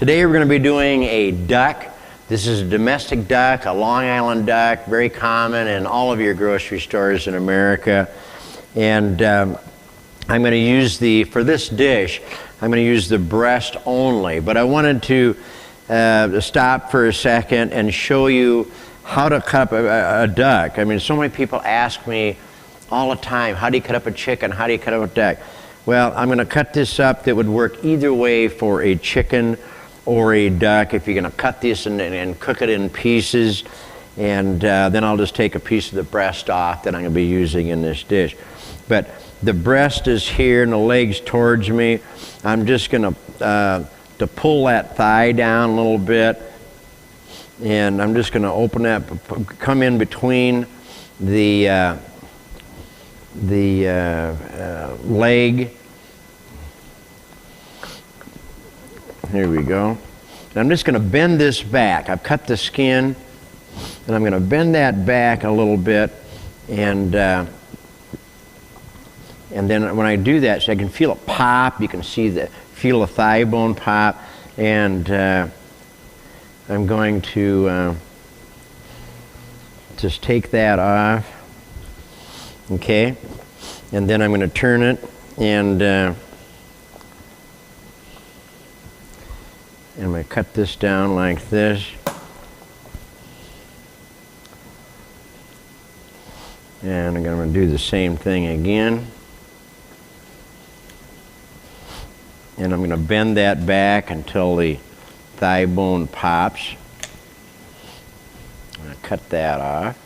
Today we're going to be doing a duck. This is a domestic duck, a Long Island duck, very common in all of your grocery stores in America. And I'm going to use for this dish, I'm going to use the breast only. But I wanted to stop for a second and show you how to cut up a duck. I mean, so many people ask me all the time, how do you cut up a chicken? How do you cut up a duck? Well, I'm going to cut this up that would work either way for a chicken or a duck. If you're going to cut this and cook it in pieces, and then I'll just take a piece of the breast off that I'm going to be using in this dish. But the breast is here and the legs towards me. I'm just going to pull that thigh down a little bit, and I'm just going to open that, come in between the leg. Here we go. And I'm just going to bend this back. I've cut the skin, and I'm going to bend that back a little bit, and then when I do that, so I can feel it pop. You can feel the thigh bone pop, and I'm going to just take that off. Okay, and then I'm going to turn it, and I'm going to cut this down like this. And I'm going to do the same thing again. And I'm going to bend that back until the thigh bone pops. I'm going to cut that off.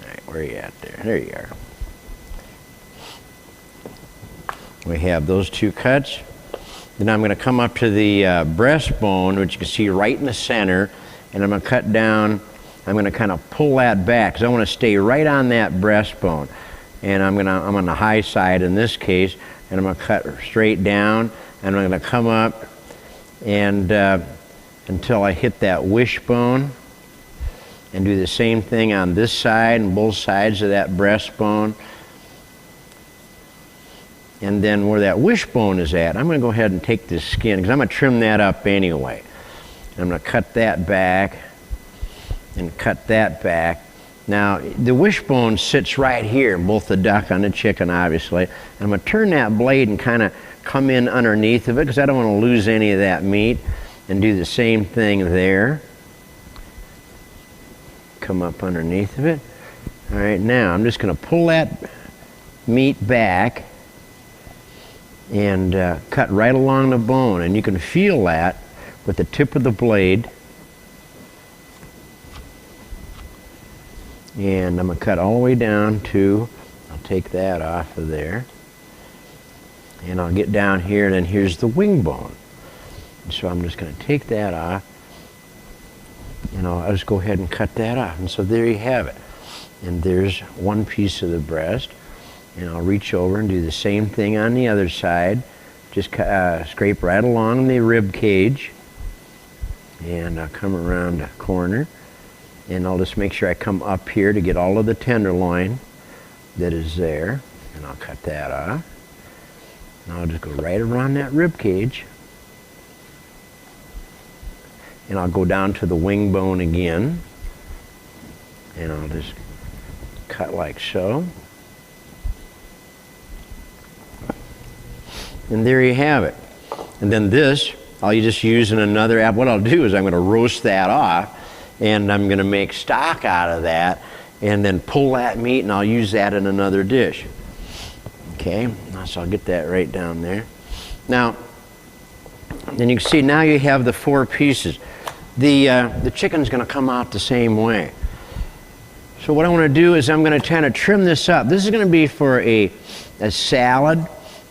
All right, where are you at there? There you are. We have those two cuts. Then I'm going to come up to the breastbone, which you can see right in the center, and I'm going to cut down. I'm going to kind of pull that back because I want to stay right on that breastbone. And I'm on the high side in this case, and I'm going to cut straight down, and I'm going to come up and until I hit that wishbone, and do the same thing on this side and both sides of that breastbone. And then where that wishbone is at, I'm going to go ahead and take this skin, because I'm going to trim that up anyway. And I'm going to cut that back and cut that back. Now, the wishbone sits right here, both the duck and the chicken, obviously. And I'm going to turn that blade and kind of come in underneath of it, because I don't want to lose any of that meat, and do the same thing there. Come up underneath of it. All right, now I'm just going to pull that meat back and cut right along the bone, and you can feel that with the tip of the blade. And I'm going to cut all the way down to, I'll take that off of there, and I'll get down here, and then here's the wing bone. And so I'm just going to take that off, and I'll just go ahead and cut that off. And so there you have it. And there's one piece of the breast. And I'll reach over and do the same thing on the other side. Just scrape right along the rib cage. And I'll come around the corner. And I'll just make sure I come up here to get all of the tenderloin that is there. And I'll cut that off. And I'll just go right around that rib cage. And I'll go down to the wing bone again. And I'll just cut like so. And there you have it. And then this, I'll just use in another app. What I'll do is I'm going to roast that off, and I'm going to make stock out of that, and then pull that meat, and I'll use that in another dish. Okay, so I'll get that right down there. Now, then you can see now you have the four pieces. The chicken's going to come out the same way. So what I want to do is I'm going to kind of trim this up. This is going to be for a salad.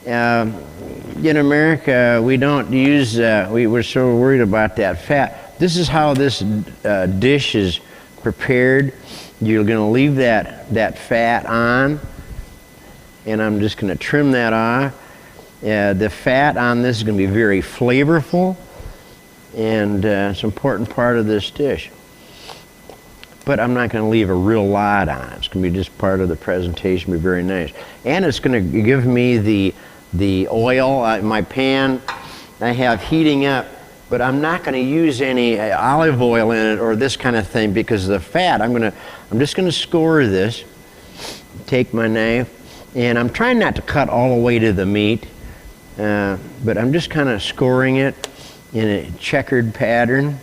In America, we don't use, we're so worried about that fat. This is how this dish is prepared. You're going to leave that fat on, and I'm just going to trim that off. The fat on this is going to be very flavorful, and it's an important part of this dish. But I'm not going to leave a real lot on it. It's going to be just part of the presentation, be very nice. And it's going to give me the the oil. My pan I have heating up, but I'm not going to use any olive oil in it or this kind of thing because of the fat. I'm just going to score this. Take my knife, and I'm trying not to cut all the way to the meat, but I'm just kind of scoring it in a checkered pattern.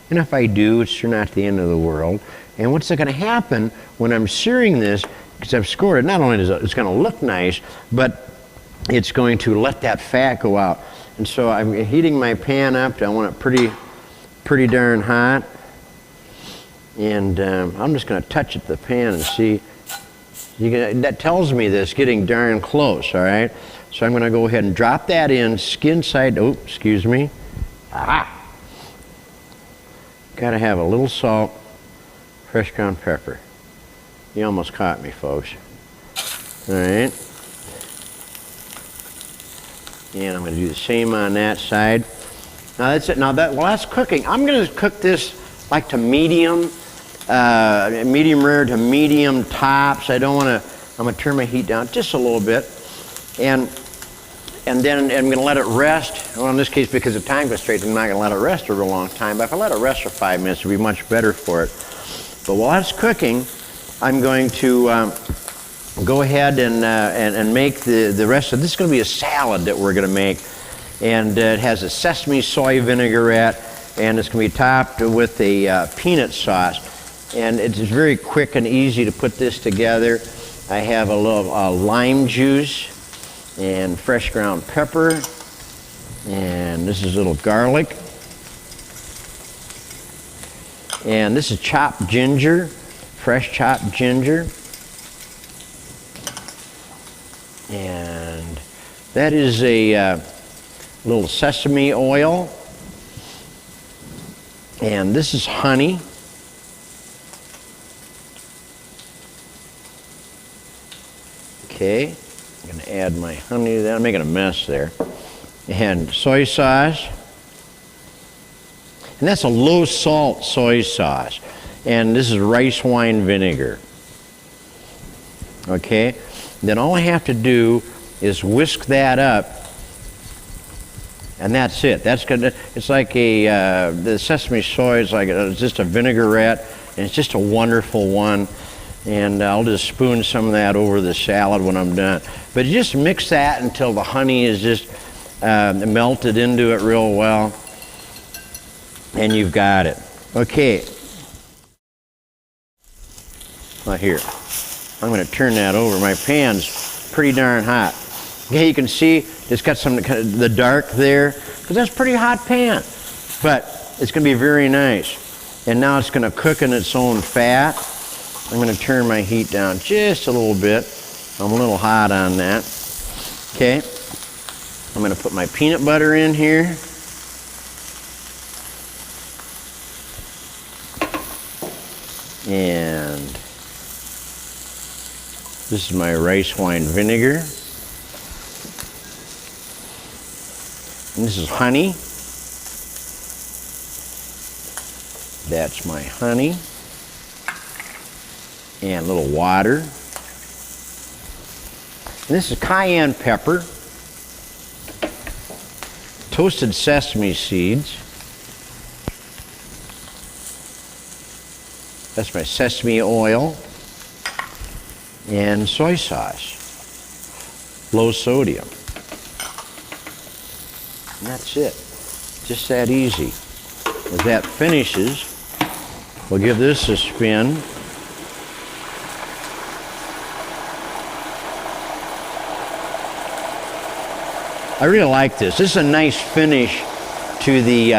And if I do, it's sure not the end of the world. And what's going to happen when I'm searing this, because I've scored it, not only is it's going to look nice, but it's going to let that fat go out. And so I'm heating my pan up. I want it pretty darn hot. And I'm just going to touch it to the pan and see. That tells me that it's getting darn close, all right? So I'm going to go ahead and drop that in, skin side. Oh, excuse me. Got to have a little salt, fresh ground pepper. You almost caught me, folks. All right. And I'm going to do the same on that side. Now that's it. Now while that's cooking, I'm going to cook this like to medium rare to medium tops. I'm going to turn my heat down just a little bit, and then I'm going to let it rest. Well, in this case, because of time constraints, I'm not going to let it rest for a long time. But if I let it rest for 5 minutes, it'll be much better for it. But while that's cooking, I'm going to go ahead and make the rest of this. Is going to be a salad that we're going to make, and it has a sesame soy vinaigrette, and it's going to be topped with a peanut sauce. And it's very quick and easy to put this together. I have a little lime juice and fresh ground pepper, and this is a little garlic, and this is chopped ginger, fresh chopped ginger, and that is a little sesame oil, and this is honey. Okay, I'm going to add my honey to that. I'm making a mess there. And soy sauce. And that's a low salt soy sauce. And this is rice wine vinegar. Okay, then all I have to do is whisk that up. And that's it. That's good. It's like the sesame soy is like it's just a vinaigrette, and it's just a wonderful one. And I'll just spoon some of that over the salad when I'm done. But you just mix that until the honey is just melted into it real well. And you've got it. Okay. Well, here. I'm going to turn that over. My pan's pretty darn hot. Okay, you can see it's got some the dark there, because that's a pretty hot pan. But it's going to be very nice. And now it's going to cook in its own fat. I'm going to turn my heat down just a little bit. I'm a little hot on that. Okay. I'm going to put my peanut butter in here. And this is my rice wine vinegar. And this is honey. That's my honey. And a little water. And this is cayenne pepper, toasted sesame seeds. That's my sesame oil, and soy sauce, low sodium. And that's it, just that easy. As that finishes, we'll give this a spin. I really like this. This is a nice finish to the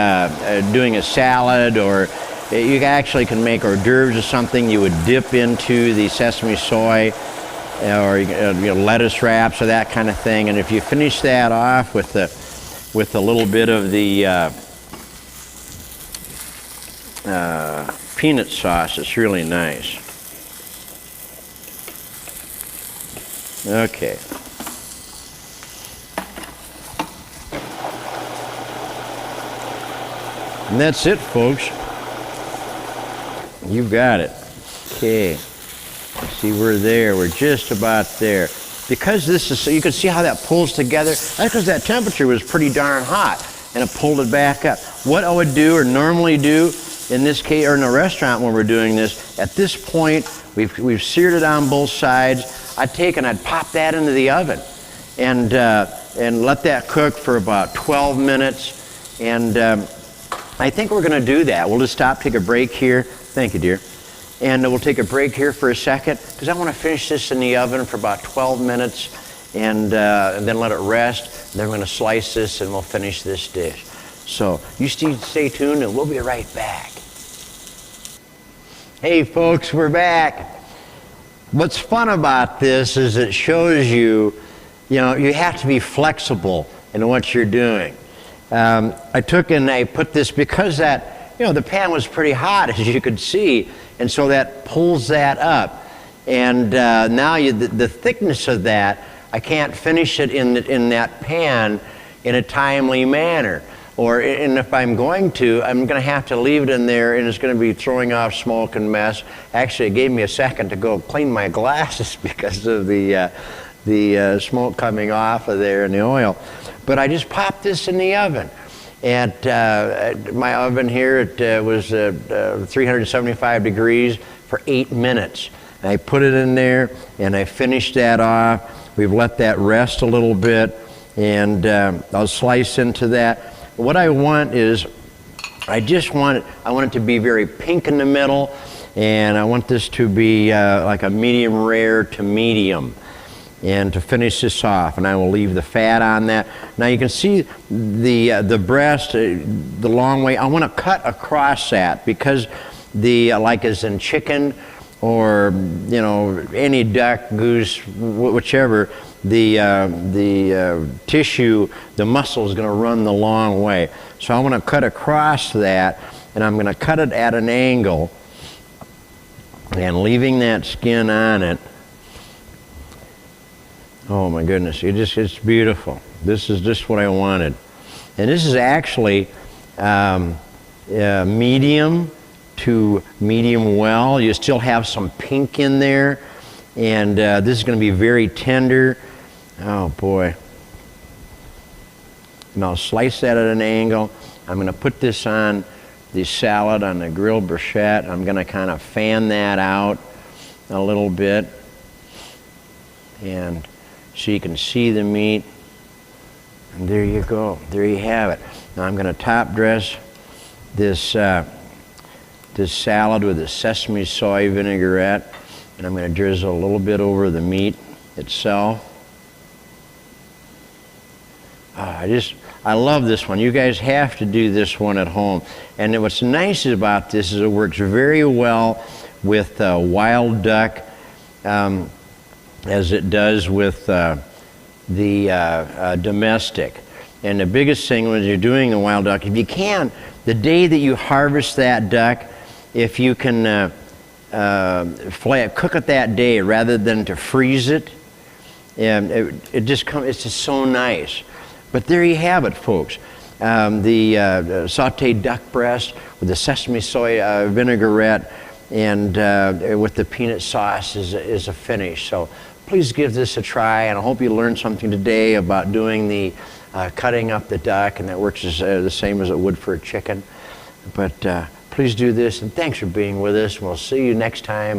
doing a salad, or you actually can make hors d'oeuvres or something. You would dip into the sesame soy, or lettuce wraps or that kind of thing. And if you finish that off with a little bit of the peanut sauce, it's really nice. Okay. And that's it, folks. You've got it. Okay. See, we're there. We're just about there. Because this is, so you can see how that pulls together. That's because that temperature was pretty darn hot, and it pulled it back up. What I would do, or normally do, in this case, or in a restaurant when we're doing this, at this point, we've seared it on both sides. I'd take and I'd pop that into the oven, and let that cook for about 12 minutes. And I think we're going to do that. We'll just stop, take a break here. Thank you, dear. And we'll take a break here for a second, because I want to finish this in the oven for about 12 minutes, and then let it rest. Then we're going to slice this, and we'll finish this dish. So you stay tuned, and we'll be right back. Hey, folks, we're back. What's fun about this is it shows you, you have to be flexible in what you're doing. I took and I put this, because that, the pan was pretty hot, as you could see, and so that pulls that up. And now the thickness of that, I can't finish it in that pan in a timely manner. And if I'm going to have to leave it in there, and it's going to be throwing off smoke and mess. Actually, it gave me a second to go clean my glasses because of the smoke coming off of there and the oil. But I just popped this in the oven. At my oven here, it was 375 degrees for 8 minutes. And I put it in there, and I finished that off. We've let that rest a little bit, and I'll slice into that. What I want is, I want it to be very pink in the middle, and I want this to be like a medium rare to medium. And to finish this off, and I will leave the fat on that. Now you can see the breast, the long way. I want to cut across that, because like as in chicken or any duck, goose, whichever, the tissue, the muscle is going to run the long way. So I want to cut across that, and I'm going to cut it at an angle, and leaving that skin on it. Oh my goodness, it's beautiful. This is just what I wanted. And this is actually medium to medium well. You still have some pink in there. And this is going to be very tender. Oh boy. And I'll slice that at an angle. I'm going to put this on the salad on the grilled bruschetta. I'm going to kind of fan that out a little bit. And so you can see the meat, and there you go. There you have it. Now I'm going to top dress this this salad with a sesame soy vinaigrette, and I'm going to drizzle a little bit over the meat itself. I love this one. You guys have to do this one at home. And what's nice about this is it works very well with wild duck, as it does with the domestic. And the biggest thing when you're doing the wild duck, if you can, the day that you harvest that duck, if you can cook it that day rather than to freeze it, and it's just so nice. But there you have it, folks. The sauteed duck breast with the sesame soy vinaigrette, and with the peanut sauce is a finish. So please give this a try, and I hope you learned something today about doing the cutting up the duck, and that works the same as it would for a chicken. But please do this, and thanks for being with us. We'll see you next time.